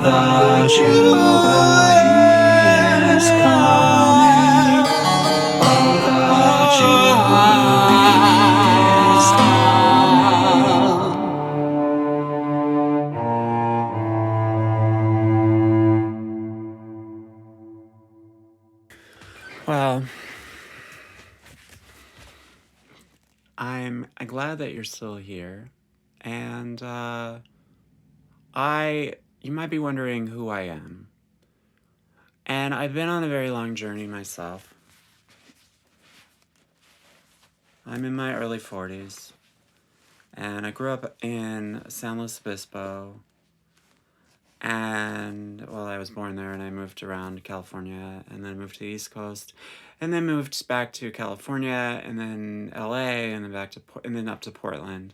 that you believe is coming. All that you believe is coming. Well, I'm glad that you're still here, and you might be wondering who I am. And I've been on a very long journey myself. I'm in my early 40s, and I grew up in San Luis Obispo, and, well, I was born there, and I moved around to California, and then moved to the East Coast, and then moved back to California, and then LA, and then back to, and then up to Portland.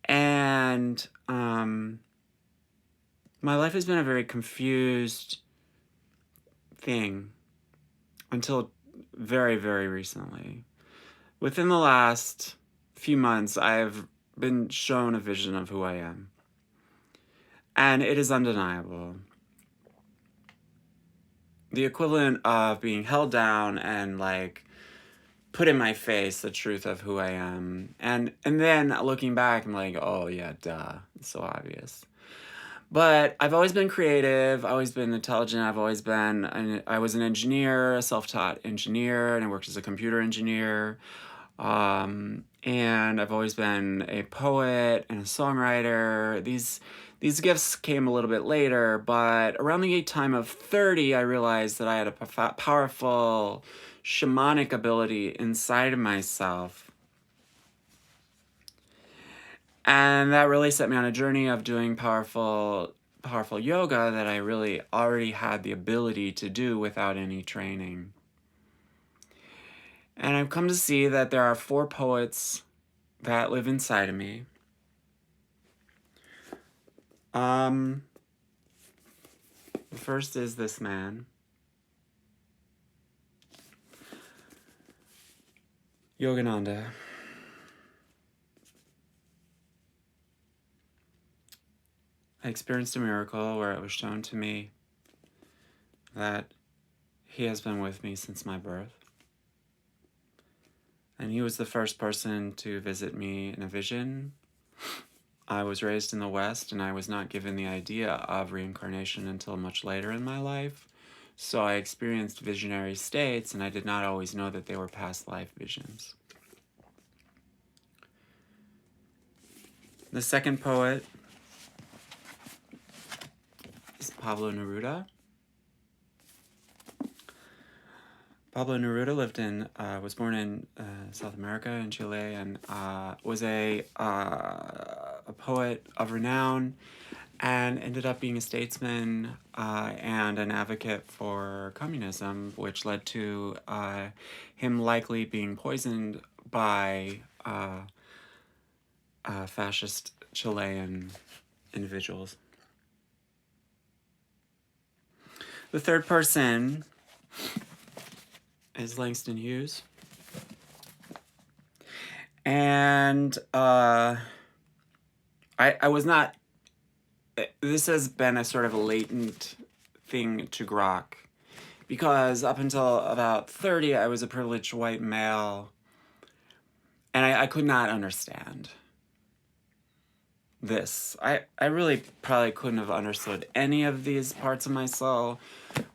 And, my life has been a very confused thing until very, very recently. Within the last few months, I've been shown a vision of who I am. And it is undeniable. The equivalent of being held down and like put in my face the truth of who I am. And then looking back, I'm like, oh yeah, duh. It's so obvious. But I've always been creative, I've always been intelligent, I was an engineer, a self-taught engineer, and I worked as a computer engineer. And I've always been a poet and a songwriter. These gifts came a little bit later, but around the time of 30, I realized that I had a powerful shamanic ability inside of myself. And that really set me on a journey of doing powerful yoga that I really already had the ability to do without any training. And I've come to see that there are 4 poets that live inside of me. The first is this man, Yogananda. I experienced a miracle where it was shown to me that he has been with me since my birth. And he was the first person to visit me in a vision. I was raised in the West, and I was not given the idea of reincarnation until much later in my life. So I experienced visionary states, and I did not always know that they were past life visions. The second poet is Pablo Neruda. Pablo Neruda was born in South America, in Chile, and was a poet of renown, and ended up being a statesman and an advocate for communism, which led to him likely being poisoned by fascist Chilean individuals. The third person is Langston Hughes. And I was not, this has been a sort of a latent thing to grok, because up until about 30, I was a privileged white male, and I could not understand this. I really probably couldn't have understood any of these parts of my soul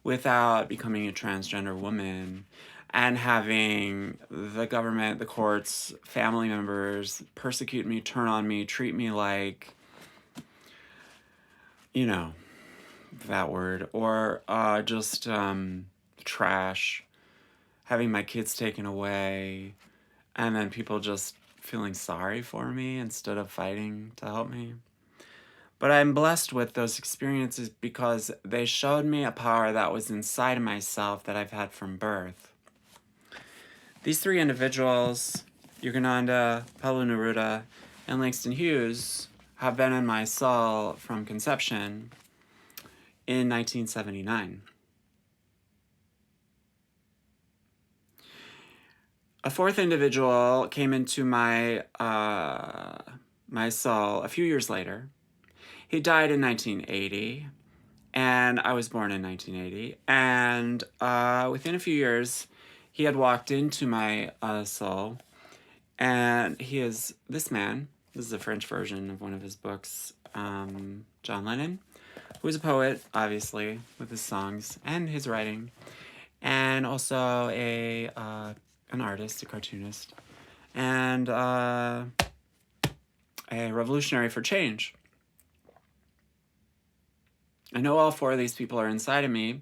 without becoming a transgender woman and having the government, the courts, family members persecute me, turn on me, treat me like, you know, that word, or just trash, having my kids taken away, and then people just feeling sorry for me instead of fighting to help me. But I'm blessed with those experiences because they showed me a power that was inside of myself that I've had from birth. These 3 individuals, Yogananda, Pablo Neruda, and Langston Hughes, have been in my soul from conception in 1979. A 4th individual came into my soul a few years later. He died in 1980, And I was born in 1980. And within a few years, he had walked into my soul. And he is this man. This is a French version of one of his books, John Lennon, who is a poet, obviously, with his songs and his writing, and also an artist, a cartoonist, and a revolutionary for change. I know all four of these people are inside of me.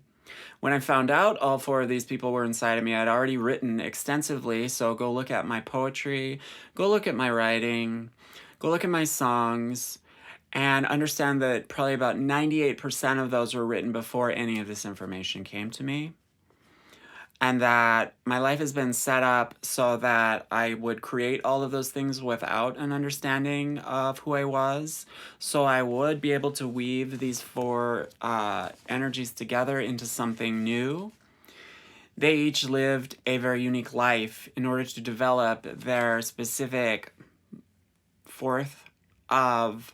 When I found out all four of these people were inside of me, I'd already written extensively, so go look at my poetry, go look at my writing, go look at my songs, and understand that probably about 98% of those were written before any of this information came to me. And that my life has been set up so that I would create all of those things without an understanding of who I was. So I would be able to weave these four energies together into something new. They each lived a very unique life in order to develop their specific fourth of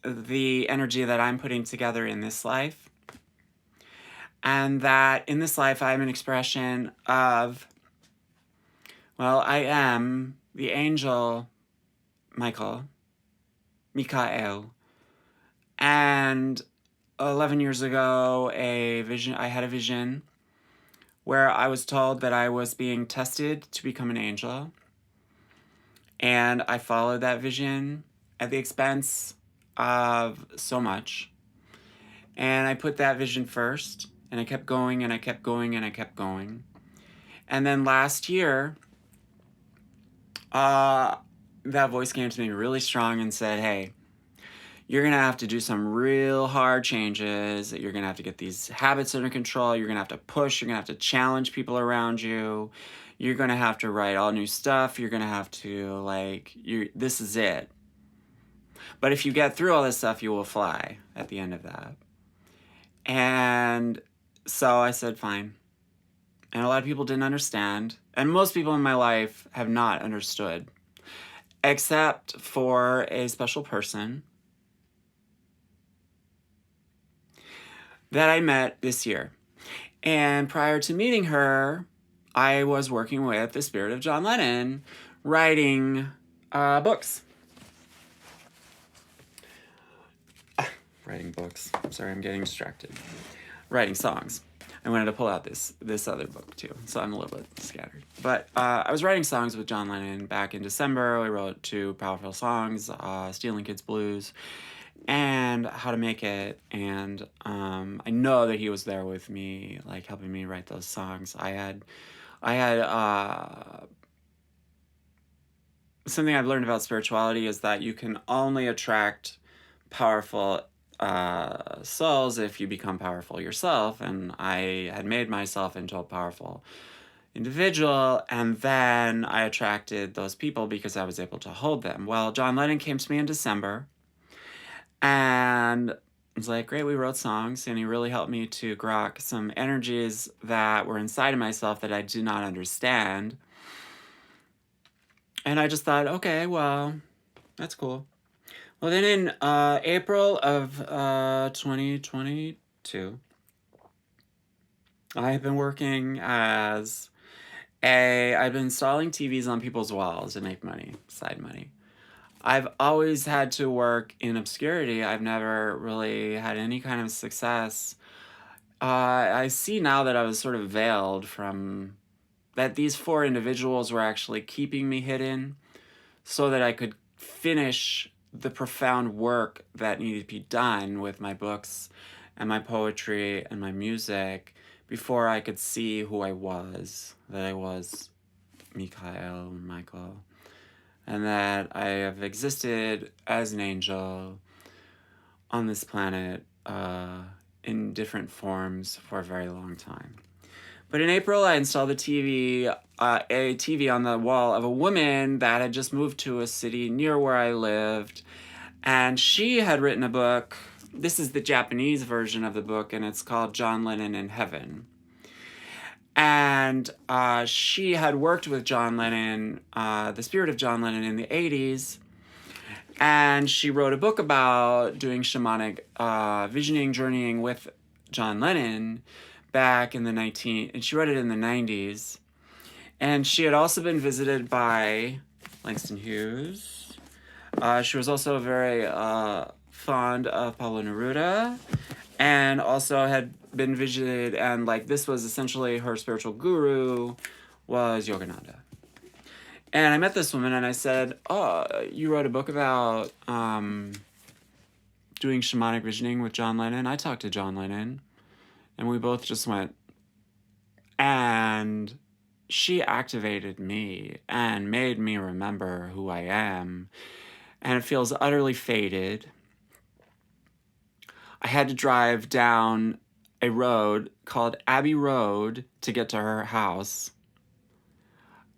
the energy that I'm putting together in this life. And that in this life, I'm an expression of, well, I am the angel Michael. And 11 years ago, I had a vision where I was told that I was being tested to become an angel. And I followed that vision at the expense of so much. And I put that vision first. And I kept going, and I kept going, and I kept going. And then last year, that voice came to me really strong and said, hey, you're going to have to do some real hard changes. You're going to have to get these habits under control. You're going to have to push. You're going to have to challenge people around you. You're going to have to write all new stuff. You're going to have to, this is it. But if you get through all this stuff, you will fly at the end of that. And so I said, fine. And a lot of people didn't understand. And most people in my life have not understood. Except for a special person that I met this year. And prior to meeting her, I was working with the spirit of John Lennon, writing books. Writing books. Sorry, I'm getting distracted. Writing songs. I wanted to pull out this other book too, so I'm a little bit scattered. But I was writing songs with John Lennon back in December. We wrote 2 powerful songs, Stealing Kids Blues and How to Make It. And I know that he was there with me, helping me write those songs. I had something I've learned about spirituality is that you can only attract powerful souls if you become powerful yourself. And I had made myself into a powerful individual, and then I attracted those people because I was able to hold them. Well, John Lennon came to me in December, and I was like, great, we wrote songs, and he really helped me to grok some energies that were inside of myself that I did not understand. And I just thought, okay, well, that's cool. Well, then in April of 2022, I have been working as I've been installing TVs on people's walls to make money, side money. I've always had to work in obscurity. I've never really had any kind of success. I see now that I was sort of veiled from that these 4 individuals were actually keeping me hidden so that I could finish the profound work that needed to be done with my books and my poetry and my music before I could see who I was, that I was Michael, and that I have existed as an angel on this planet in different forms for a very long time. But in April, I installed a TV on the wall of a woman that had just moved to a city near where I lived. And she had written a book. This is the Japanese version of the book, and it's called John Lennon in Heaven. And she had worked with John Lennon, the spirit of John Lennon in the 80s. And she wrote a book about doing shamanic visioning, journeying with John Lennon back in the and she wrote it in the 90s. And she had also been visited by Langston Hughes. She was also very fond of Pablo Neruda, and also had been visited, and like this was essentially her spiritual guru was Yogananda. And I met this woman and I said, oh, you wrote a book about doing shamanic visioning with John Lennon. I talked to John Lennon and we both just went, and she activated me and made me remember who I am. And it feels utterly faded. I had to drive down a road called Abbey Road to get to her house.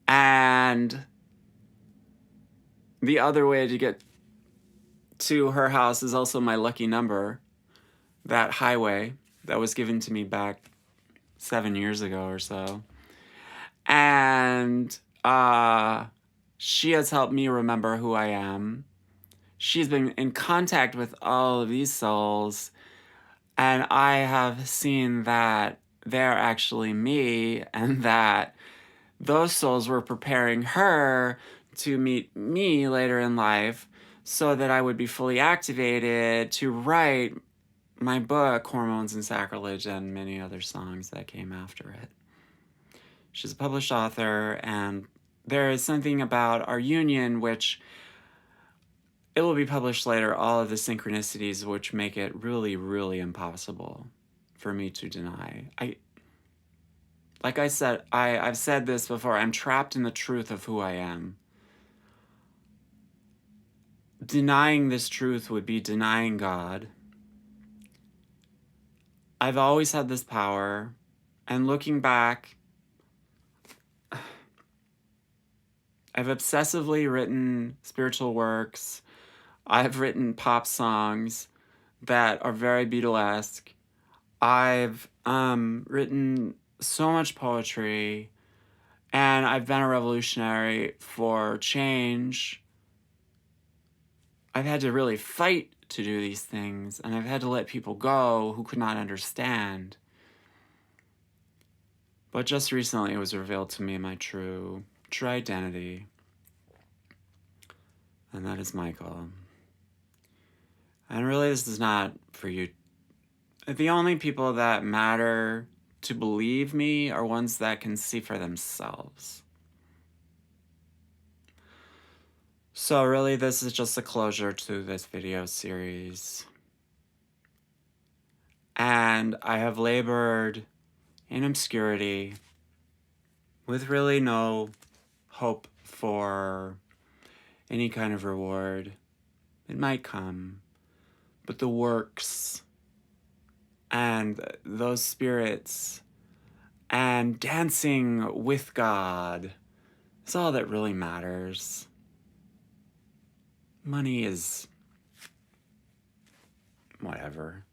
And the other way to get to her house is also my lucky number, that highway that was given to me back 7 years ago or so. And she has helped me remember who I am. She's been in contact with all of these souls, and I have seen that they're actually me, and that those souls were preparing her to meet me later in life so that I would be fully activated to write my book, Hormones and Sacrilege, and many other songs that came after it. She's a published author, and there is something about our union which it will be published later, all of the synchronicities which make it really, really impossible for me to deny. Like I said, I've said this before, I'm trapped in the truth of who I am. Denying this truth would be denying God. I've always had this power, and looking back, I've obsessively written spiritual works. I've written pop songs that are very Beatlesque. I've written so much poetry, and I've been a revolutionary for change. I've had to really fight to do these things, and I've had to let people go who could not understand. But just recently it was revealed to me my true identity, and that is Michael. And really, this is not for you. The only people that matter to believe me are ones that can see for themselves. So really, this is just a closure to this video series. And I have labored in obscurity with really no hope for any kind of reward. It might come, but the works and those spirits and dancing with God is all that really matters. Money is whatever.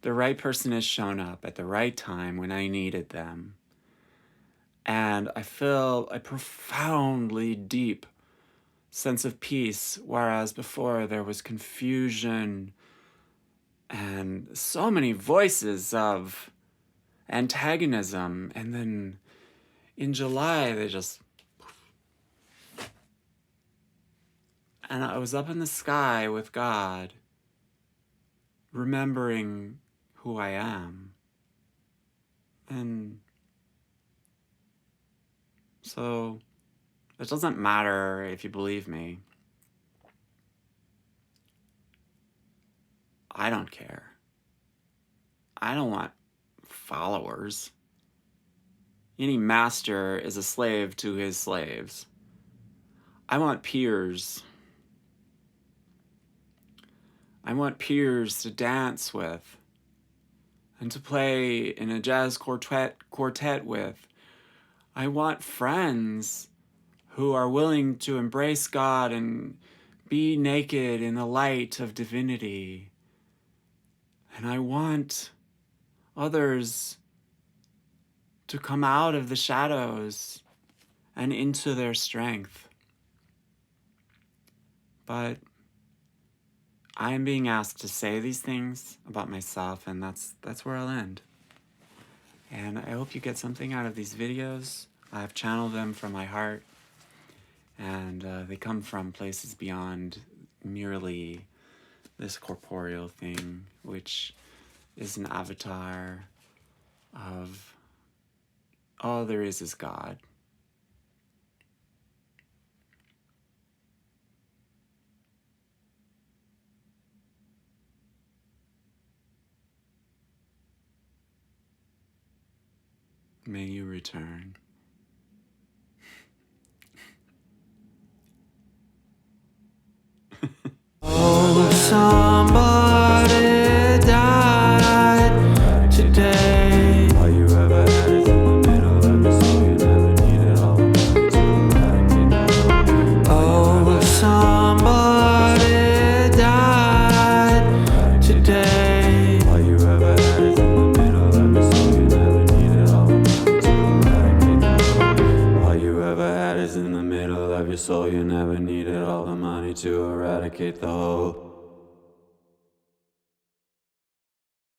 The right person has shown up at the right time when I needed them. And I feel a profoundly deep sense of peace, whereas before there was confusion and so many voices of antagonism. And then in July, they just... And I was up in the sky with God, remembering who I am. And so it doesn't matter if you believe me. I don't care. I don't want followers. Any master is a slave to his slaves. I want peers. I want peers to dance with and to play in a jazz quartet with. I want friends who are willing to embrace God and be naked in the light of divinity. And I want others to come out of the shadows and into their strength. But I am being asked to say these things about myself, and that's where I'll end. And I hope you get something out of these videos. I've channeled them from my heart, and they come from places beyond merely this corporeal thing, which is an avatar of all there is God. May you return. Oh, somebody died today. All you ever had is in the middle of your soul. You never needed all the money to eradicate the whole. Oh, somebody died today. All you ever had is in the middle of your soul. You never needed all the money to eradicate the whole. All you ever had is in the middle of your soul. You never needed all the money to eradicate the whole.